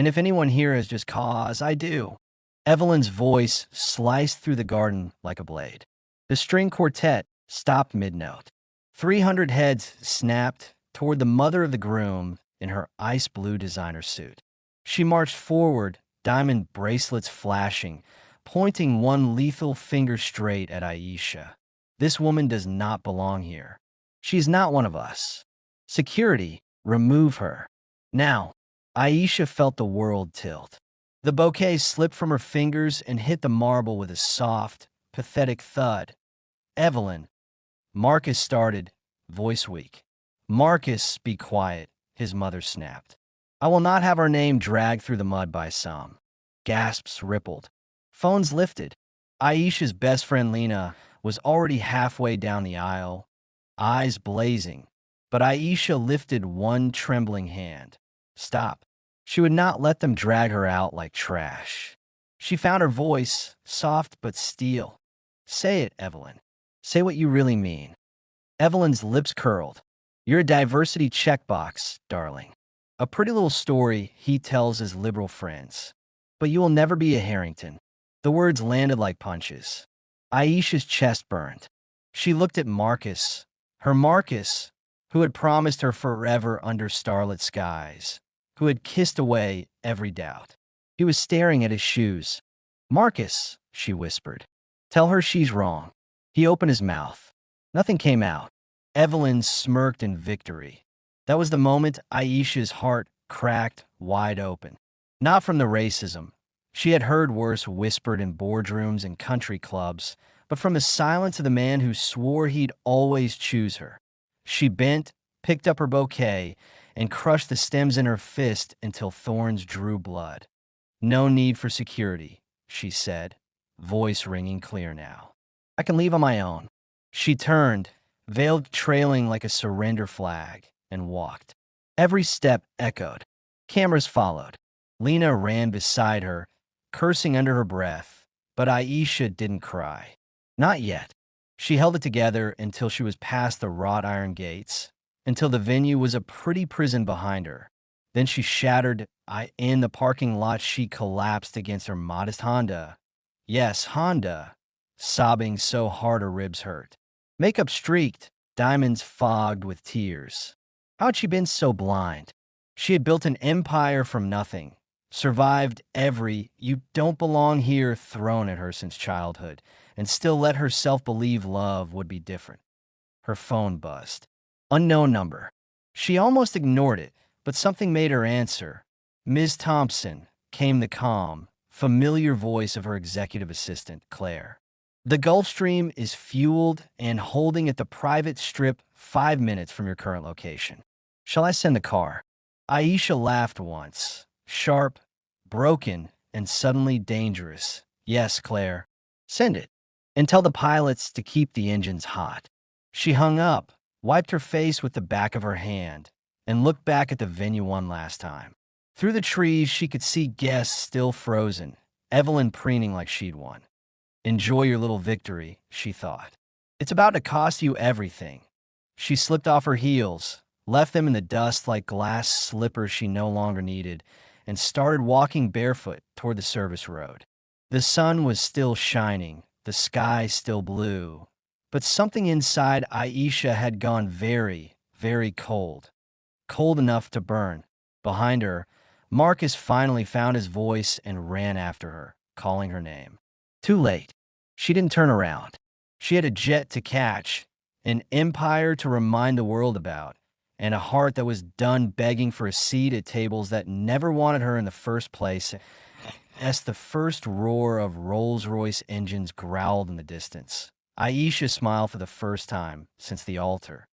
And if anyone here has just cause, I do. Evelyn's voice sliced through the garden like a blade. The string quartet stopped mid-note. 300 heads snapped toward the mother of the groom in her ice blue designer suit. She marched forward, diamond bracelets flashing, pointing one lethal finger straight at Aisha. This woman does not belong here. She is not one of us. Security, remove her. Now, Aisha felt the world tilt. The bouquet slipped from her fingers and hit the marble with a soft, pathetic thud. Evelyn. Marcus started, voice weak. Marcus, be quiet, his mother snapped. I will not have our name dragged through the mud by some. Gasps rippled. Phones lifted. Aisha's best friend Lena was already halfway down the aisle, eyes blazing. But Aisha lifted one trembling hand. Stop. She would not let them drag her out like trash. She found her voice, soft but steel. Say it, Evelyn. Say what you really mean. Evelyn's lips curled. You're a diversity checkbox, darling. A pretty little story he tells his liberal friends. But you will never be a Harrington. The words landed like punches. Aisha's chest burned. She looked at Marcus, her Marcus, who had promised her forever under starlit skies, who had kissed away every doubt. He was staring at his shoes. Marcus, she whispered. Tell her she's wrong. He opened his mouth. Nothing came out. Evelyn smirked in victory. That was the moment Aisha's heart cracked wide open. Not from the racism. She had heard worse whispered in boardrooms and country clubs, but from the silence of the man who swore he'd always choose her. She bent, picked up her bouquet, and crushed the stems in her fist until thorns drew blood. No need for security, she said, voice ringing clear now. I can leave on my own. She turned, veil trailing like a surrender flag, and walked. Every step echoed. Cameras followed. Lena ran beside her, cursing under her breath, but Aisha didn't cry. Not yet. She held it together until she was past the wrought iron gates, until the venue was a pretty prison behind her. Then she shattered. In the parking lot, she collapsed against her modest Honda. Yes, Honda, sobbing so hard her ribs hurt. Makeup streaked, diamonds fogged with tears. How had she been so blind? She had built an empire from nothing, survived every "you don't belong here" thrown at her since childhood, and still let herself believe love would be different. Her phone buzzed. Unknown number. She almost ignored it, but something made her answer. Ms. Thompson, came the calm, familiar voice of her executive assistant, Claire. The Gulfstream is fueled and holding at the private strip 5 minutes from your current location. Shall I send the car? Aisha laughed once, sharp, broken, and suddenly dangerous. Yes, Claire. Send it. And tell the pilots to keep the engines hot. She hung up, wiped her face with the back of her hand, and looked back at the venue one last time. Through the trees, she could see guests still frozen, Evelyn preening like she'd won. Enjoy your little victory, she thought. It's about to cost you everything. She slipped off her heels, left them in the dust like glass slippers she no longer needed, and started walking barefoot toward the service road. The sun was still shining, the sky still blue, but something inside Aisha had gone very, very cold. Cold enough to burn. Behind her, Marcus finally found his voice and ran after her, calling her name. Too late. She didn't turn around. She had a jet to catch, an empire to remind the world about, and a heart that was done begging for a seat at tables that never wanted her in the first place. As the first roar of Rolls-Royce engines growled in the distance, Aisha smiled for the first time since the altar.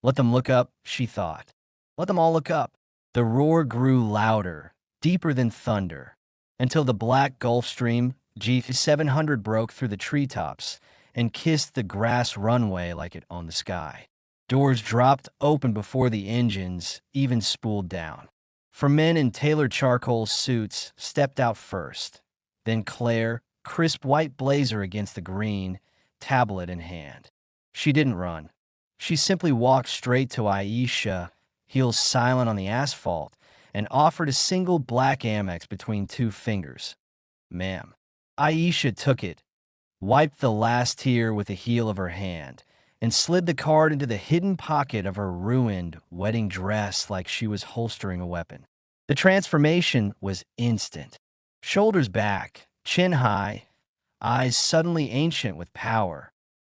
Let them look up, she thought. Let them all look up. The roar grew louder, deeper than thunder, until the black Gulfstream G700 broke through the treetops and kissed the grass runway like it owned the sky. Doors dropped open before the engines even spooled down. 4 men in tailored charcoal suits stepped out first. Then Claire, crisp white blazer against the green, tablet in hand. She didn't run. She simply walked straight to Aisha, heels silent on the asphalt, and offered a single black Amex between two fingers. Ma'am. Aisha took it, wiped the last tear with the heel of her hand, and slid the card into the hidden pocket of her ruined wedding dress like she was holstering a weapon. The transformation was instant. Shoulders back, chin high, eyes suddenly ancient with power.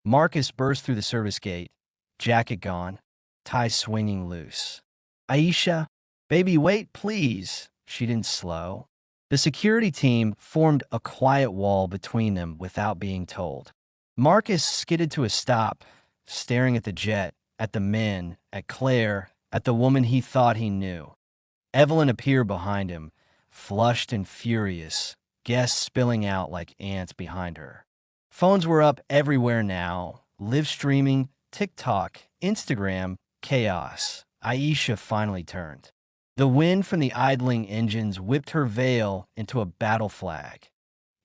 Marcus burst through the service gate, jacket gone, tie swinging loose. Aisha, baby, wait, please. She didn't slow. The security team formed a quiet wall between them without being told. Marcus skidded to a stop, staring at the jet, at the men, at Claire, at the woman he thought he knew. Evelyn appeared behind him, flushed and furious, guests spilling out like ants behind her. Phones were up everywhere now, live streaming, TikTok, Instagram, chaos. Aisha finally turned. The wind from the idling engines whipped her veil into a battle flag.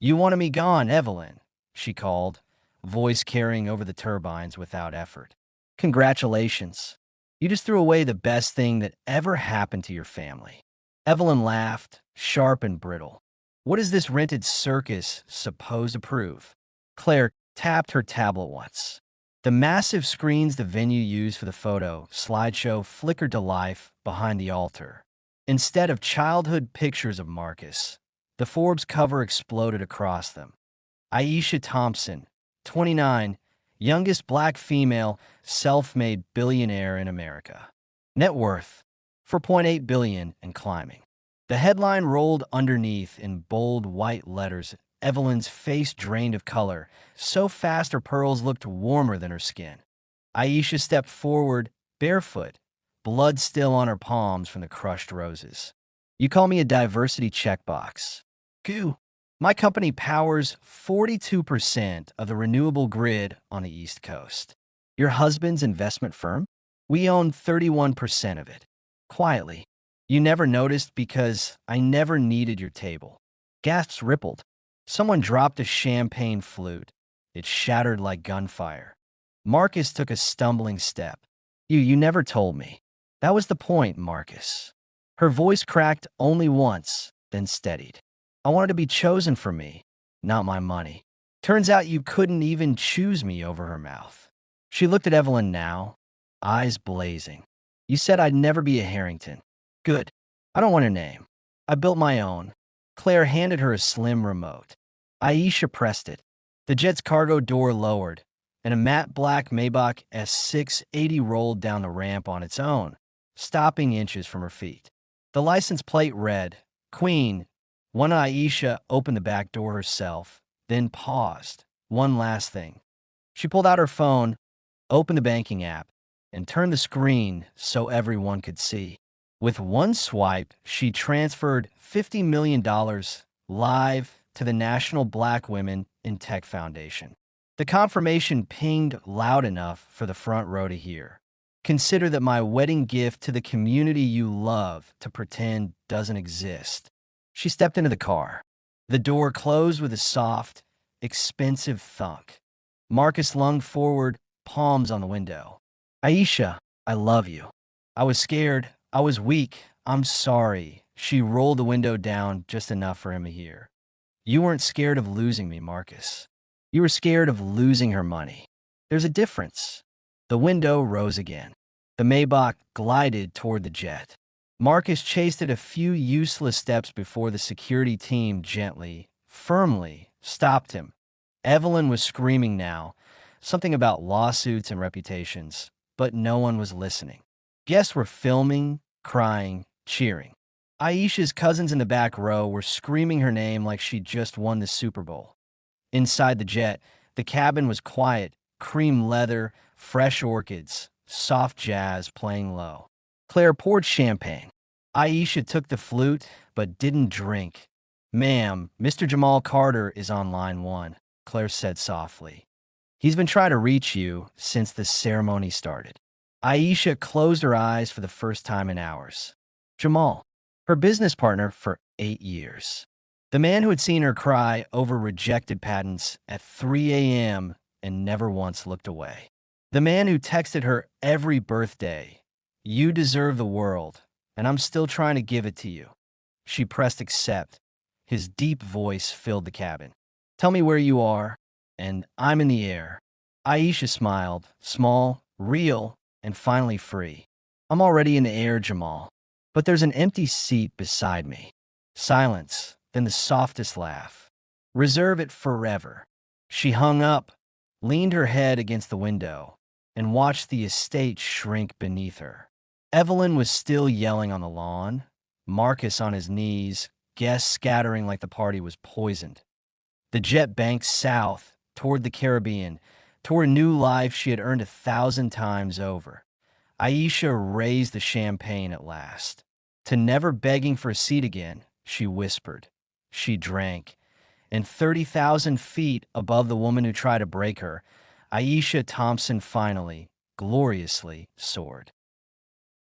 "You wanted me gone, Evelyn," she called, voice carrying over the turbines without effort. "Congratulations. You just threw away the best thing that ever happened to your family." Evelyn laughed, sharp and brittle. "What is this rented circus supposed to prove?" Claire tapped her tablet once. The massive screens the venue used for the photo slideshow flickered to life behind the altar. Instead of childhood pictures of Marcus, the Forbes cover exploded across them. Aisha Thompson, 29, youngest black female, self-made billionaire in America. Net worth, $4.8 billion and climbing. The headline rolled underneath in bold white letters. Evelyn's face drained of color, so fast her pearls looked warmer than her skin. Aisha stepped forward, barefoot, blood still on her palms from the crushed roses. "You call me a diversity checkbox. Goo. My company powers 42% of the renewable grid on the East Coast. Your husband's investment firm? We own 31% of it. Quietly. You never noticed because I never needed your table." Gasps rippled. Someone dropped a champagne flute. It shattered like gunfire. Marcus took a stumbling step. You never told me." "That was the point, Marcus." Her voice cracked only once, then steadied. "I wanted to be chosen for me, not my money. Turns out you couldn't even choose me." Over her mouth. She looked at Evelyn now, eyes blazing. "You said I'd never be a Harrington. Good. I don't want a name. I built my own." Claire handed her a slim remote. Aisha pressed it. The jet's cargo door lowered, and a matte black Maybach S680 rolled down the ramp on its own, stopping inches from her feet. The license plate read, "Queen." One Aisha opened the back door herself, then paused. One last thing. She pulled out her phone, opened the banking app, and turned the screen so everyone could see. With one swipe, she transferred $50 million live to the National Black Women in Tech Foundation. The confirmation pinged loud enough for the front row to hear. "Consider that my wedding gift to the community you love to pretend doesn't exist." She stepped into the car. The door closed with a soft, expensive thunk. Marcus lunged forward, palms on the window. "Aisha, I love you. I was scared. I was weak. I'm sorry." She rolled the window down just enough for him to hear. "You weren't scared of losing me, Marcus. You were scared of losing her money. There's a difference." The window rose again. The Maybach glided toward the jet. Marcus chased it a few useless steps before the security team gently, firmly stopped him. Evelyn was screaming now, something about lawsuits and reputations, but no one was listening. Guests were filming, crying, cheering. Aisha's cousins in the back row were screaming her name like she'd just won the Super Bowl. Inside the jet, the cabin was quiet, cream leather, fresh orchids, soft jazz playing low. Claire poured champagne. Aisha took the flute, but didn't drink. "Ma'am, Mr. Jamal Carter is on line 1, Claire said softly. "He's been trying to reach you since the ceremony started." Aisha closed her eyes for the first time in hours. Jamal, her business partner for 8 years. The man who had seen her cry over rejected patents at 3 a.m. and never once looked away. The man who texted her every birthday, "You deserve the world," and I'm still trying to give it to you." She pressed accept. His deep voice filled the cabin. "Tell me where you are," and "I'm in the air." Aisha smiled, small, real, and finally free. "I'm already in the air, Jamal. But there's an empty seat beside me." Silence, then the softest laugh. "Reserve it forever." She hung up, leaned her head against the window, and watched the estate shrink beneath her. Evelyn was still yelling on the lawn, Marcus on his knees, guests scattering like the party was poisoned. The jet banked south, toward the Caribbean, toward a new life she had earned 1,000 times over. Aisha raised the champagne at last. To never begging for a seat again, she whispered. She drank, and 30,000 feet above the woman who tried to break her, Aisha Thompson finally, gloriously, soared.